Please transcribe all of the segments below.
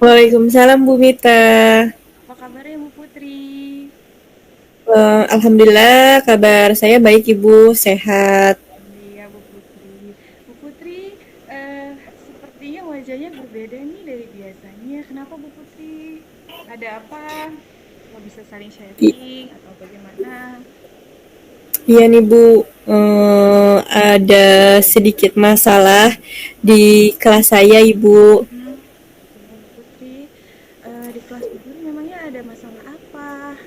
Waalaikumsalam Bu Mita. Apa kabarnya Bu Putri? Alhamdulillah kabar saya baik Ibu, sehat. Iya Bu Putri. Bu Putri, eh, sepertinya wajahnya berbeda nih dari biasanya. Kenapa Bu Putri? Ada apa? Apa bisa saling I- sharing atau bagaimana? Iya nih Bu, ada sedikit masalah di kelas saya Ibu. Iya Bu Putri. Di kelas Bu Putri memangnya ada masalah apa?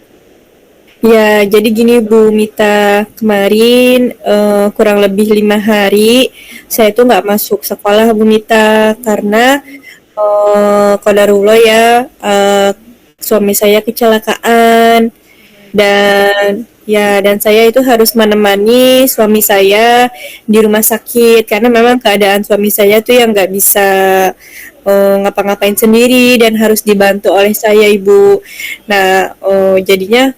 Ya, jadi gini Bu Mita, kemarin kurang lebih 5 hari saya tuh nggak masuk sekolah Bu Mita karena qadarullah ya, suami saya kecelakaan. Waduh. Dan saya itu harus menemani suami saya di rumah sakit karena memang keadaan suami saya tuh yang nggak bisa ngapa-ngapain sendiri dan harus dibantu oleh saya ibu. Nah, jadinya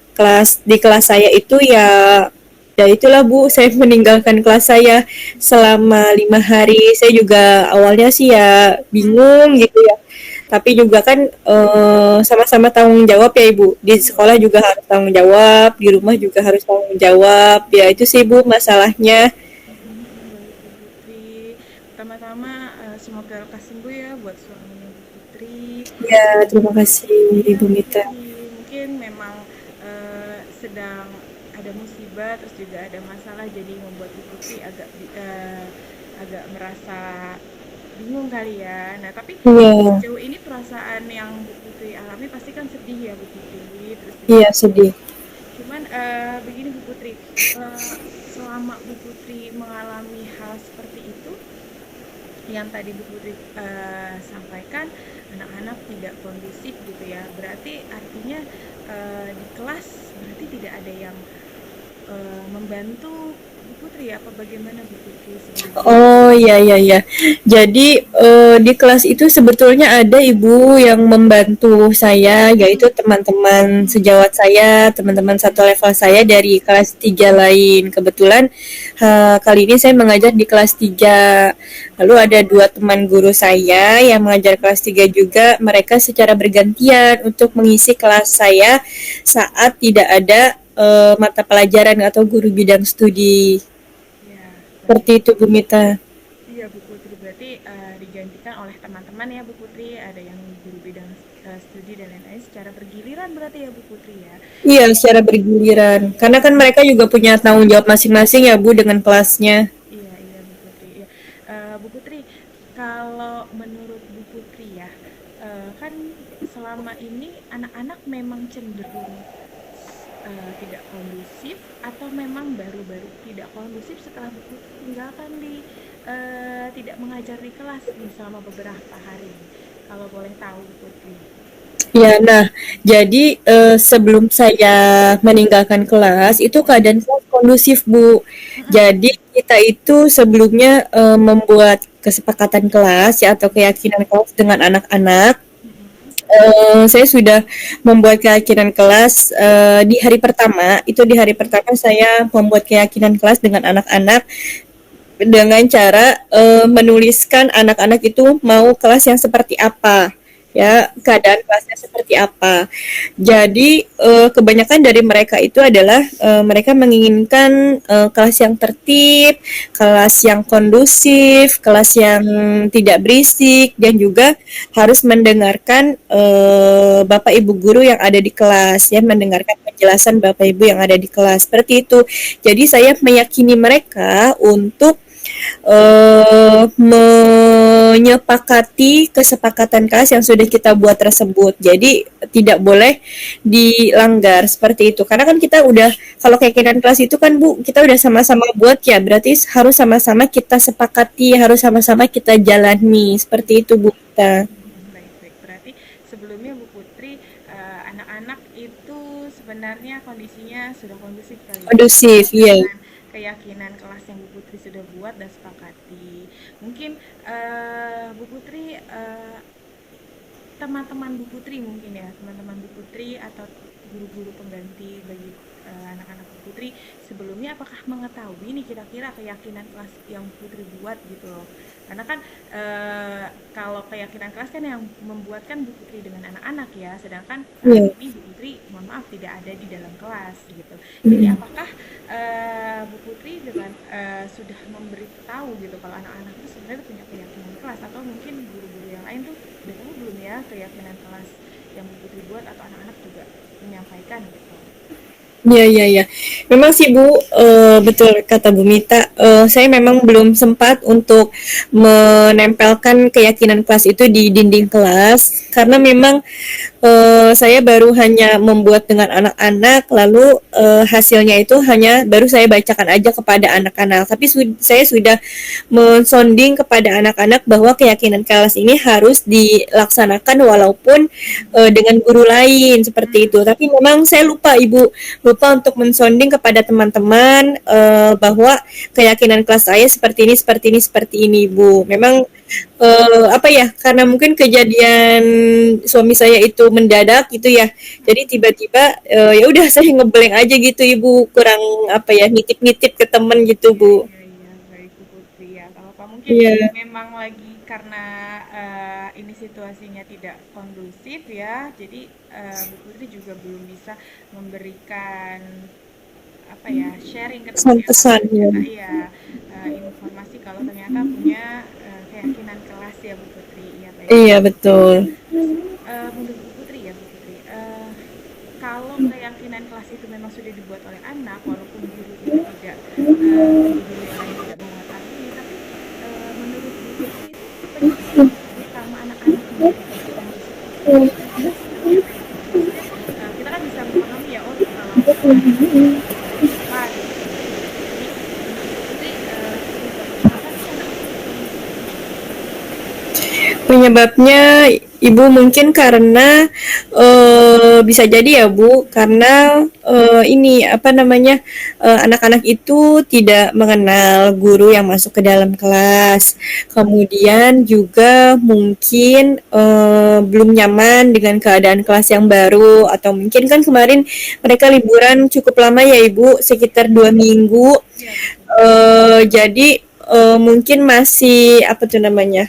di kelas saya itu ya itulah Bu, saya meninggalkan kelas saya selama 5 hari. Saya juga awalnya sih ya bingung gitu ya, tapi juga kan sama-sama tanggung jawab ya Ibu. Di Iya sekolah juga harus tanggung jawab, di rumah juga harus tanggung jawab. Ya itu sih Bu masalahnya. Baik Bu Putri. Pertama-tama semoga lekas sembuh ya buat suaminya Bu Putri. Ya, terima kasih Iya Ibu Bu Mita. Putri, mungkin memang sedang ada musibah terus juga ada masalah jadi membuat Bu Putri agak merasa bingung kali ya. Nah, tapi Iya, sejauh ini perasaan yang Bu Putri alami pasti kan sedih ya Bu Putri, terus juga iya sedih. cuman begini Bu Putri, selama Bu Putri mengalami hal seperti itu yang tadi Bu Putri sampaikan anak-anak tidak kondusif gitu ya. Berarti artinya di kelas berarti tidak ada yang membantu Bu Putri ya? Apa bagaimana Bu Putri sebelumnya? Oh iya iya iya. Jadi di kelas itu sebetulnya ada ibu yang membantu saya, yaitu teman-teman sejawat saya, teman-teman satu level saya dari kelas 3 lain. Kebetulan kali ini saya mengajar di kelas 3. Lalu ada dua teman guru saya yang mengajar kelas 3 juga. Mereka secara bergantian untuk mengisi kelas saya saat tidak ada mata pelajaran atau guru bidang studi. Ya, Seperti baik. itu Bu Mita. Iya Bu Putri, berarti digantikan oleh teman-teman ya Bu Putri, ada yang guru bidang studi dan lain-lain secara bergiliran berarti ya Bu Putri ya. Iya, secara bergiliran. Karena kan mereka juga punya tanggung jawab masing-masing ya, Bu, dengan kelasnya. Iya iya Bu Putri. Iya. Bu Putri, kalau menurut Bu Putri ya, kan selama ini anak-anak memang cenderung tidak kondusif atau memang baru-baru tidak kondusif setelah Bu Putri tinggalkan tidak mengajar di kelas nih selama beberapa hari. Kalau boleh tahu Bu Putri. Ya, nah, jadi sebelum saya meninggalkan kelas, itu keadaan kelas kondusif, Bu. Jadi kita itu sebelumnya membuat kesepakatan kelas ya atau keyakinan kelas dengan anak-anak. Saya sudah membuat keyakinan kelas di hari pertama. Itu di hari pertama saya membuat keyakinan kelas dengan anak-anak dengan cara menuliskan anak-anak itu mau kelas yang seperti apa, ya keadaan kelasnya seperti apa. Jadi kebanyakan dari mereka itu adalah mereka menginginkan kelas yang tertib, kelas yang kondusif, kelas yang tidak berisik, dan juga harus mendengarkan bapak ibu guru yang ada di kelas, ya mendengarkan penjelasan bapak ibu yang ada di kelas seperti itu. Jadi saya meyakini mereka untuk menyepakati kesepakatan kelas yang sudah kita buat tersebut. Jadi tidak boleh dilanggar seperti itu. Karena kan kita udah kalau keyakinan kelas itu kan Bu, kita udah sama-sama buat ya. Berarti harus sama-sama kita sepakati, harus sama-sama kita jalani. Seperti itu Bu kita. Baik baik. Berarti sebelumnya Bu Putri, anak-anak itu sebenarnya kondisinya sudah kondusif kali ya, Kondusif, sesuai iya. dengan keyakinan kelas yang Bu Putri sudah buat dan sepakati. Mungkin Bu Putri, teman-teman Bu Putri mungkin ya, teman-teman Bu Putri atau guru-guru pengganti bagi anak-anak Bu Putri sebelumnya apakah mengetahui nih kira-kira keyakinan kelas yang Bu Putri buat gitu loh. Karena kan kalau keyakinan kelas kan yang membuat kan Bu Putri dengan anak-anak ya, sedangkan saat Iya. ini Bu Putri mohon maaf tidak ada di dalam kelas gitu. Jadi Mm. apakah Bu Putri dengan sudah memberitahu gitu kalau anak-anak itu sebenarnya punya keyakinan kelas, atau mungkin guru-guru yang lain tuh udah tahu belum ya keyakinan kelas yang Bu Putri buat, atau anak-anak juga menyampaikan gitu. Iya, iya, iya. Memang sih Bu, betul kata Bu Mita. Saya memang belum sempat untuk menempelkan keyakinan kelas itu di dinding kelas karena memang saya baru hanya membuat dengan anak-anak, lalu hasilnya itu hanya baru saya bacakan aja kepada anak-anak. Tapi saya sudah mensonding kepada anak-anak bahwa keyakinan kelas ini harus dilaksanakan walaupun dengan guru lain seperti itu. Tapi memang saya lupa Ibu, lupa untuk mensonding kepada teman-teman bahwa keyakinan kelas saya seperti ini, seperti ini, seperti ini, Bu. Memang apa ya? Karena mungkin kejadian suami saya itu mendadak gitu ya. Jadi tiba-tiba ya udah saya ngeblank aja gitu, Ibu. Kurang apa ya? Nitip-nitip ke temen gitu, Iya, Bu. iya, iya, baik Bu Putri ya. Kalau Pak mungkin Iya, memang lagi karena ini situasinya tidak kondusif ya, jadi Bu Putri juga belum bisa memberikan apa ya, sharing ke teman yang lain pesan-pesan ya. ternyata iya, informasi kalau ternyata punya keyakinan kelas ya Bu Putri. Iya baik Bu Iya, Putri. betul. Terus menurut Bu Putri ya Bu Putri, kalau keyakinan kelas itu memang sudah dibuat oleh anak, walaupun guru itu tidak, guru yang lain tidak mengetahui, tapi menurut Bu Putri itu penyebab utama anak-anak menjadi kondusif itu kira-kira seperti apa ya Bu Putri? Maksudnya kita kan bisa memahami ya, oh kalau misalnya dari apa gitu kondusif. Jadi menurut Bu Putri penyebab kenapa sih anak itu kondusif Bu Putri? Penyebabnya Ibu mungkin karena bisa jadi ya Bu, karena ini apa namanya anak-anak itu tidak mengenal guru yang masuk ke dalam kelas. Kemudian juga mungkin belum nyaman dengan keadaan kelas yang baru atau mungkin kan kemarin mereka liburan cukup lama ya Ibu, sekitar 2 minggu. Iya betul. Jadi mungkin masih apa tuh namanya?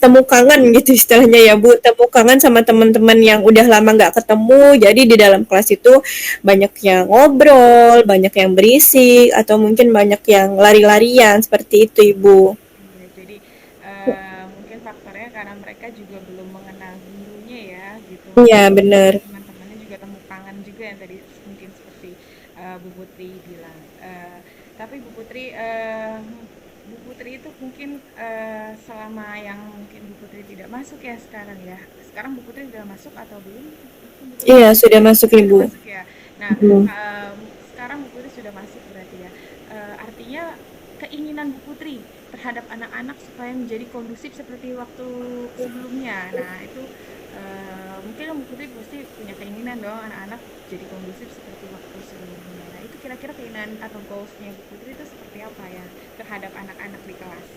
Temu kangen gitu istilahnya ya Bu, temu kangen sama teman-teman yang udah lama nggak ketemu, jadi di dalam kelas itu banyak yang ngobrol, banyak yang berisik, atau mungkin banyak yang lari-larian seperti itu Ibu. Iya, jadi mungkin faktornya karena mereka juga belum mengenal gurunya ya, gitu. Iya Mungkin bener. teman-temannya juga temu kangen juga yang tadi mungkin seperti Bu Putri bilang. Tapi Bu Putri itu mungkin selama yang mungkin Bu Putri tidak masuk ya sekarang ya. Sekarang Bu Putri sudah masuk atau belum? Mungkin Bu Putri Iya sudah masuk sudah Ibu. masuk ya. Nah, Hmm. sekarang Bu Putri sudah masuk berarti ya. Artinya keinginan Bu Putri terhadap anak-anak supaya menjadi kondusif seperti waktu sebelumnya. Nah, itu mungkin Bu Putri pasti punya keinginan dong anak-anak jadi kondusif seperti waktu sebelumnya. Nah, itu kira-kira keinginan atau goals-nya Bu Putri itu seperti apa ya terhadap anak-anak di kelas?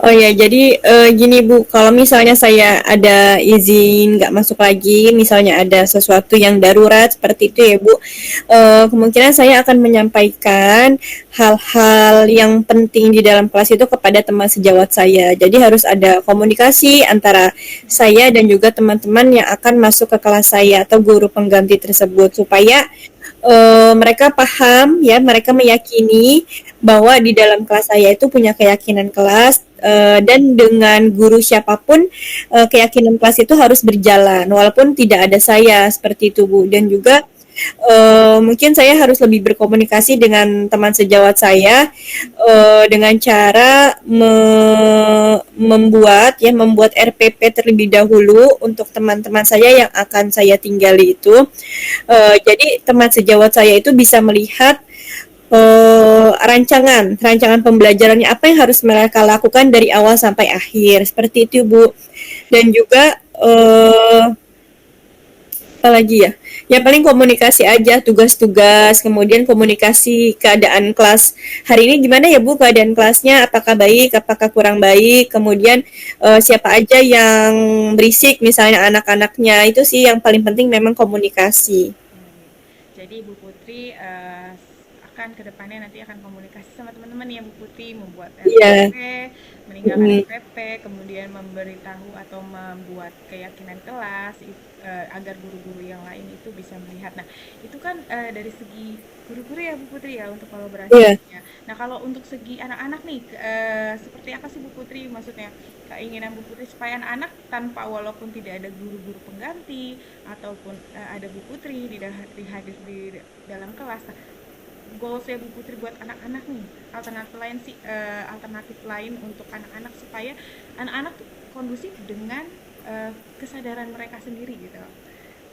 Oh ya, jadi gini Bu, kalau misalnya saya ada izin nggak masuk lagi, misalnya ada sesuatu yang darurat seperti itu ya Bu, kemungkinan saya akan menyampaikan hal-hal yang penting di dalam kelas itu kepada teman sejawat saya. Jadi harus ada komunikasi antara saya dan juga teman-teman yang akan masuk ke kelas saya atau guru pengganti tersebut supaya mereka paham ya, mereka meyakini bahwa di dalam kelas saya itu punya keyakinan kelas dan dengan guru siapapun keyakinan kelas itu harus berjalan walaupun tidak ada saya seperti itu Bu dan juga mungkin saya harus lebih berkomunikasi dengan teman sejawat saya dengan cara membuat RPP terlebih dahulu untuk teman-teman saya yang akan saya tinggali itu. Jadi teman sejawat saya itu bisa melihat rancangan pembelajarannya apa yang harus mereka lakukan dari awal sampai akhir seperti itu Bu. Dan juga apalagi ya? Ya paling komunikasi aja, tugas-tugas, kemudian komunikasi keadaan kelas. Hari ini gimana ya Bu keadaan kelasnya? Apakah baik, apakah kurang baik? Kemudian siapa aja yang berisik misalnya anak-anaknya. Itu sih yang paling penting memang komunikasi. Ya, ya. Jadi Bu Putri akan kedepannya nanti akan komunikasi sama teman-teman ya Bu Putri, membuat Iya. RPP, meninggalkan Mm, RPP, kemudian memberitahu atau membuat keyakinan kelas agar guru-guru yang lain itu bisa melihat. Nah, itu kan dari segi guru-guru ya Bu Putri ya untuk iya. kolaborasinya. Nah, kalau untuk segi anak-anak nih, seperti apa sih Bu Putri maksudnya? Keinginan Bu Putri supaya anak-anak tanpa walaupun tidak ada guru-guru pengganti ataupun ada Bu Putri hadir di dalam kelas. Nah, goalsnya Bu Putri buat anak-anak nih, alternatif lain untuk anak-anak supaya anak-anak tuh kondusif dengan kesadaran mereka sendiri gitu.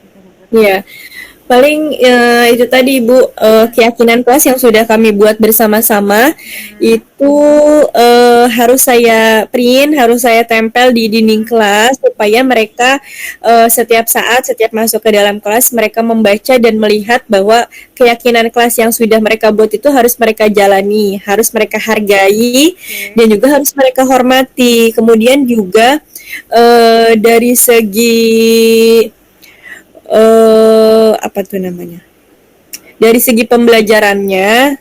Gitu Bu Putri. Iya. Paling itu tadi Bu, keyakinan kelas yang sudah kami buat bersama-sama Mm-mm. itu harus saya print, harus saya tempel di dinding kelas supaya mereka setiap saat, setiap masuk ke dalam kelas mereka membaca dan melihat bahwa keyakinan kelas yang sudah mereka buat itu harus mereka jalani, harus mereka hargai Oke. dan juga harus mereka hormati. Kemudian juga dari segi apa tuh namanya? Dari segi pembelajarannya,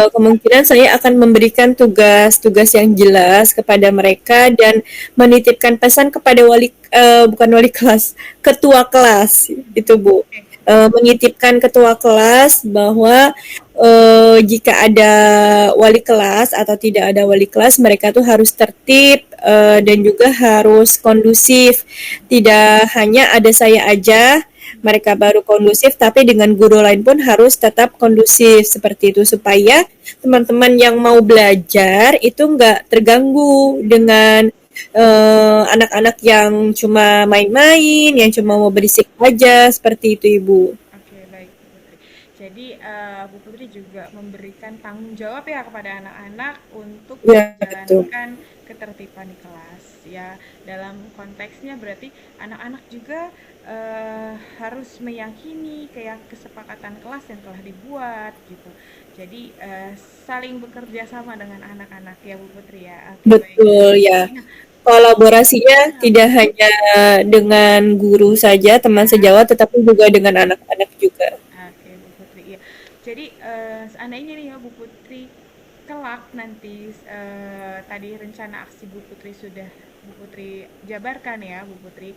kemungkinan saya akan memberikan tugas-tugas yang jelas kepada mereka dan menitipkan pesan kepada bukan wali kelas, ketua kelas itu Bu. Oke. Menitipkan ketua kelas bahwa jika ada wali kelas atau tidak ada wali kelas, mereka tuh harus tertib dan juga harus kondusif. Tidak hanya ada saya aja mereka baru kondusif, tapi dengan guru lain pun harus tetap kondusif seperti itu supaya teman-teman yang mau belajar itu nggak terganggu dengan anak-anak yang cuma main-main, yang cuma mau berisik aja seperti itu Ibu. Oke, baik Bu Putri. Jadi Bu Putri juga memberikan tanggung jawab ya kepada anak-anak untuk Ya betul. menjalankan ketertiban di kelas ya. Dalam konteksnya berarti anak-anak juga harus meyakini kayak kesepakatan kelas yang telah dibuat gitu. Jadi saling bekerja sama dengan anak-anak ya Bu Putri ya. Oke, baik Bu Betul Putri. ya. Nah, Kolaborasinya ya, tidak hanya dengan guru saja, teman ya. sejawat, tetapi juga dengan anak-anak juga. Oke, Bu Putri. Iya. Jadi seandainya nih ya Bu Putri kelak nanti tadi rencana aksi Bu Putri sudah Bu Putri jabarkan ya Bu Putri,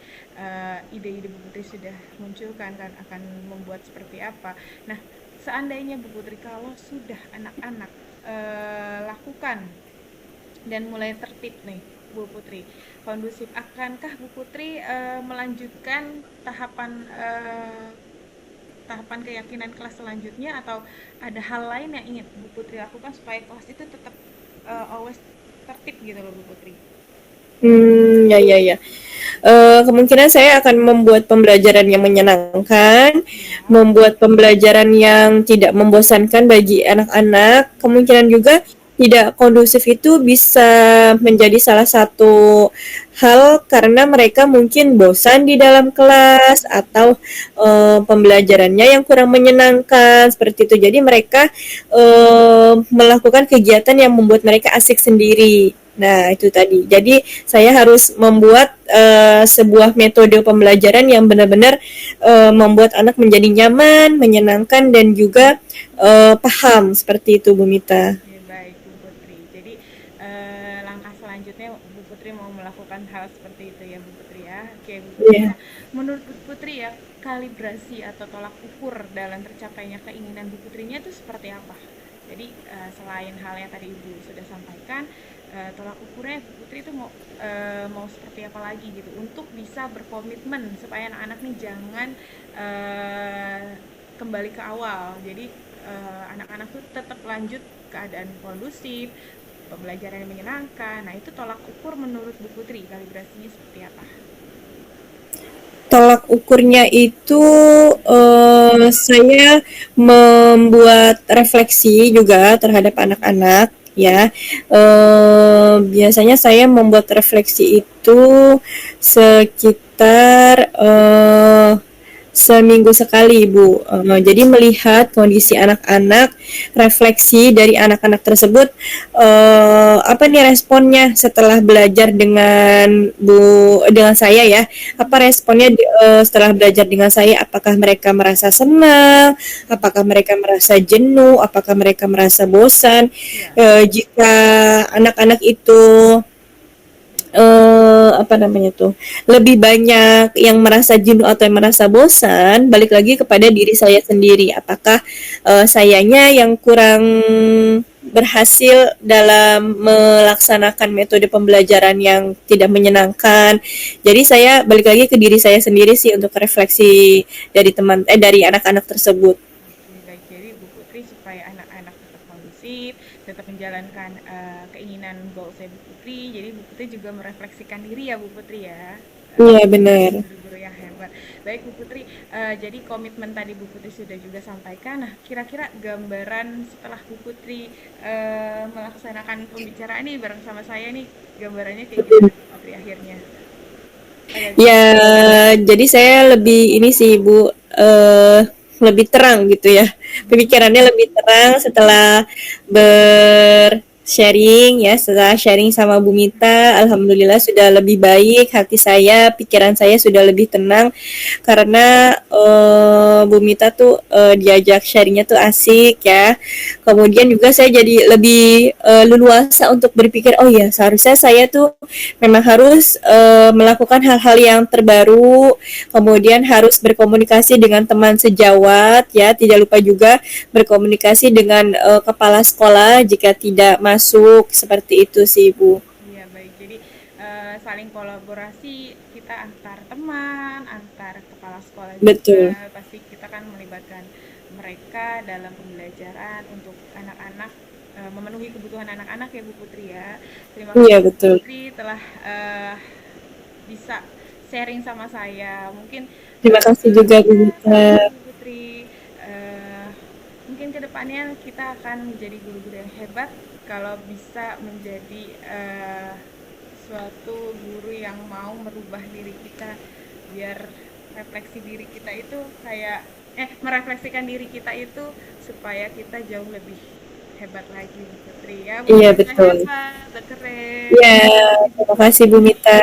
ide-ide Bu Putri sudah munculkan kan akan membuat seperti apa. Nah, seandainya Bu Putri kalau sudah anak-anak lakukan dan mulai tertib nih Bu Putri kondusif, akankah Bu Putri melanjutkan tahapan tahapan keyakinan kelas selanjutnya atau ada hal lain yang ingin Bu Putri lakukan supaya kelas itu tetap always tertib gitu loh Bu Putri. Ya, ya, ya. Kemungkinan saya akan membuat pembelajaran yang menyenangkan, Ya. membuat pembelajaran yang tidak membosankan bagi anak-anak. Kemungkinan juga tidak kondusif itu bisa menjadi salah satu hal karena mereka mungkin bosan di dalam kelas atau pembelajarannya yang kurang menyenangkan seperti itu. Jadi mereka melakukan kegiatan yang membuat mereka asik sendiri. Nah, itu tadi. Jadi, saya harus membuat sebuah metode pembelajaran yang benar-benar membuat anak menjadi nyaman, menyenangkan, dan juga paham. Seperti itu, Bu Mita. Oke, baik Bu Putri. Jadi langkah selanjutnya Bu Putri mau melakukan hal seperti itu ya Bu Putri ya. Oke Bu Putri. Iya. Nah, menurut Bu Putri ya kalibrasi atau tolak ukur dalam tercapainya keinginan Bu Putrinya itu seperti apa? Jadi selain hal yang tadi Ibu sudah sampaikan, tolak ukurnya Bu Putri itu mau seperti apa lagi gitu untuk bisa berkomitmen supaya anak-anak nih jangan kembali ke awal. Jadi anak-anak tuh tetap lanjut keadaan kondusif, pembelajaran yang menyenangkan. Nah, itu tolak ukur menurut Bu Putri, kalibrasinya seperti apa? Tolak ukurnya itu saya membuat refleksi juga terhadap anak-anak ya. Biasanya saya membuat refleksi itu sekitar seminggu sekali, Bu. Jadi melihat kondisi anak-anak, refleksi dari anak-anak tersebut, apa nih responnya setelah belajar dengan saya ya. Apa Mhm. responnya setelah belajar dengan saya? Apakah mereka merasa senang? Apakah mereka merasa jenuh? Apakah mereka merasa bosan? Iya. Jika anak-anak itu apa namanya tuh, lebih banyak yang merasa jenuh atau yang merasa bosan, balik lagi kepada diri saya sendiri. Apakah sayanya yang kurang berhasil dalam melaksanakan metode pembelajaran yang tidak menyenangkan. Jadi saya balik lagi ke diri saya sendiri sih untuk refleksi dari anak-anak tersebut. Oke, baik. Jadi Bu Putri supaya anak-anak tetap kondusif, tetap menjalankan keinginan goalsnya Bu Putri. Jadi Bu Putri juga merefleksikan diri ya Bu Putri ya, Iya menjadi benar. guru-guru yang hebat. Baik Bu Putri, jadi komitmen tadi Bu Putri sudah juga sampaikan. Nah, kira-kira gambaran setelah Bu Putri melaksanakan pembicaraan nih bareng sama saya nih, gambarannya kayak gimana Bu Putri akhirnya? Ada Ya, gambaran? jadi saya lebih ini sih Bu, lebih terang gitu ya. Mhm. Pemikirannya lebih terang setelah sharing ya, setelah sharing sama Bu Mita, alhamdulillah sudah lebih baik hati saya, pikiran saya sudah lebih tenang karena Bu Mita tuh diajak sharingnya tuh asik ya. Kemudian juga saya jadi lebih leluasa untuk berpikir, oh ya seharusnya saya tuh memang harus melakukan hal-hal yang terbaru, kemudian harus berkomunikasi dengan teman sejawat ya, tidak lupa juga berkomunikasi dengan kepala sekolah jika tidak masuk, seperti itu sih Bu. Iya, baik. Jadi saling kolaborasi kita antar teman, antar kepala sekolah juga. Betul. Pasti kita kan melibatkan mereka dalam pembelajaran untuk anak-anak, memenuhi kebutuhan anak-anak ya Bu Putri ya. Terima kasih Iya Bu betul. Putri telah bisa sharing sama saya. Mungkin Terima kasih juga Bu ya sama-sama Mita. Bu Putri. Eh, Mungkin kedepannya kita akan menjadi guru-guru yang hebat kalau bisa menjadi suatu guru yang mau merubah diri kita biar refleksi diri kita itu kayak merefleksikan diri kita itu supaya kita jauh lebih hebat lagi Bu Putri ya. Bu Iya Putri udah betul. hebat, udah keren. Iya, terima kasih Bu Mita.